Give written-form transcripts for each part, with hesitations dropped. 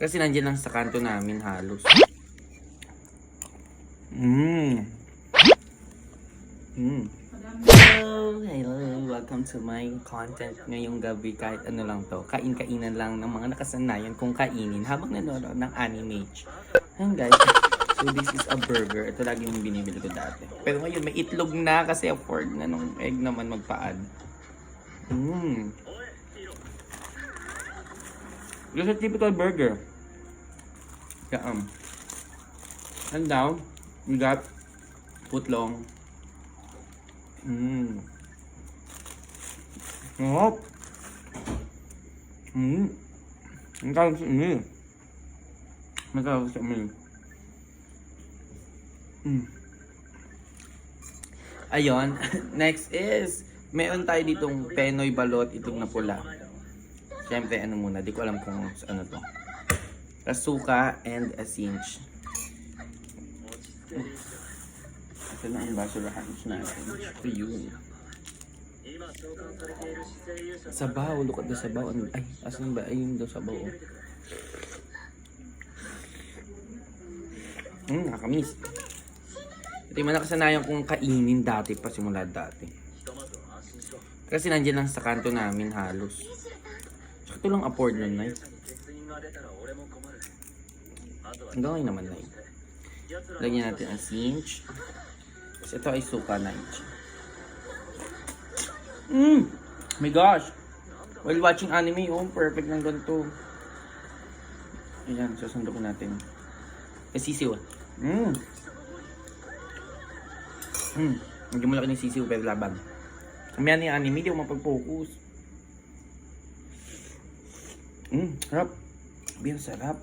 Kasi nandiyan lang sa kanto namin halos. Hello, welcome to my content ngayong gabi. Kahit ano lang to, kain-kainan lang ng mga nakasanayan kong kainin habang nanonood ng anime. Ayan guys, so this is a burger. Ito lagi yung binibili ko dati. Pero ngayon may itlog na kasi afford na nung egg naman magpa-add. This is a typical burger. Yeah, and down, we got footlong. Ngọt. Ang tawag sa ini. Ang tawag sa ini. Ayun, next is meron tayo ditong Penoy balot, itlog na pula. Siyempre, ano muna, di ko alam kung ano to. Asuka and asinch. Ito na ang basurahan natin. Ayun. Sabaw, look at the sabaw. Ay, asan ba? Ayun daw sabaw. Nakakamiss. Ito yung nakasanayan kong kainin dati pa, simula dati. Kasi nandiyan lang sa kanto namin halos. Ito lang afford nun, Nay. Hanggang ngayon naman, Nay. Lagyan natin ang cinch. Ito ay suka, Nay. My gosh! While watching anime, perfect ng ganito. Ayan, susundok natin. Sisiw. Medyo malaki ng sisiw pero laban. Kami yan yung anime, di ako mapag-focus. Sarap. Bien sarap.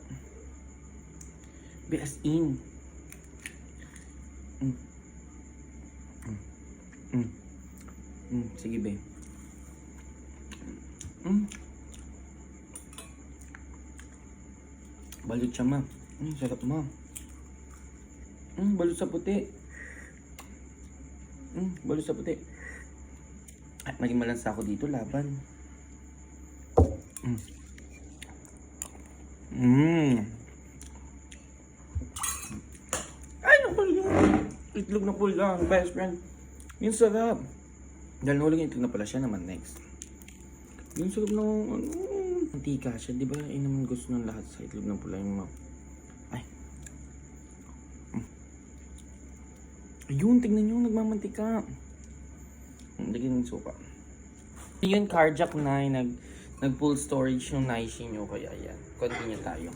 Be as in. Sige be. Balut siya ma. Sarap ma. Balut sa puti. Balut sa puti. Ay, maging malansa ako dito laban. Ay, naku yung itlog na pula, best friend. Yung sarap. Dahil nahulog yung itlog na pala siya naman next. Yung sarap ng mantika siya. Di ba yun naman gusto ng lahat sa itlog na pula yung ay. Ayun, tignan nyo, nagmamantika. Lagyan ng sopa. Yun, carjack na nag full storage yung Naishi nyo. Kaya ayan, continue tayo.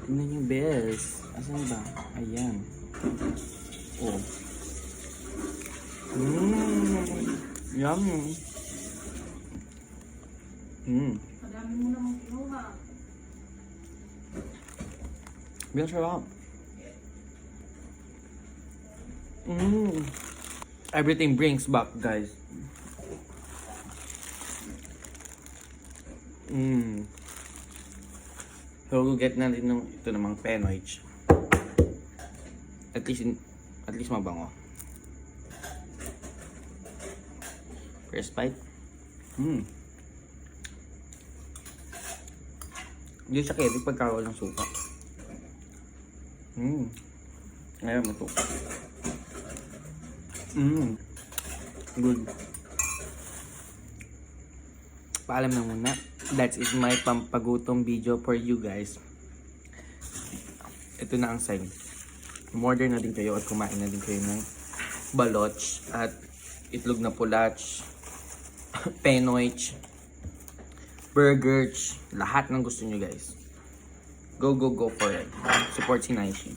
Tignan nyo, best. Asan ba? Ayan. Oh. Yummy. Madami mo namang kinuha. Bien sarap. Everything brings back, guys. So, get na rin ito namang Penoy. At least mabango. First bite. Hindi siya kaya pagkawal ng suka. Ngayon mo ito. Good. Paalam na muna. That is my pampagutom video for you guys. Ito na ang sign. Order na din kayo at kumain na din kayo ng balot at itlog na pulach, Penoy, burger, lahat ng gusto nyo guys. Go for it. Support si Naishi.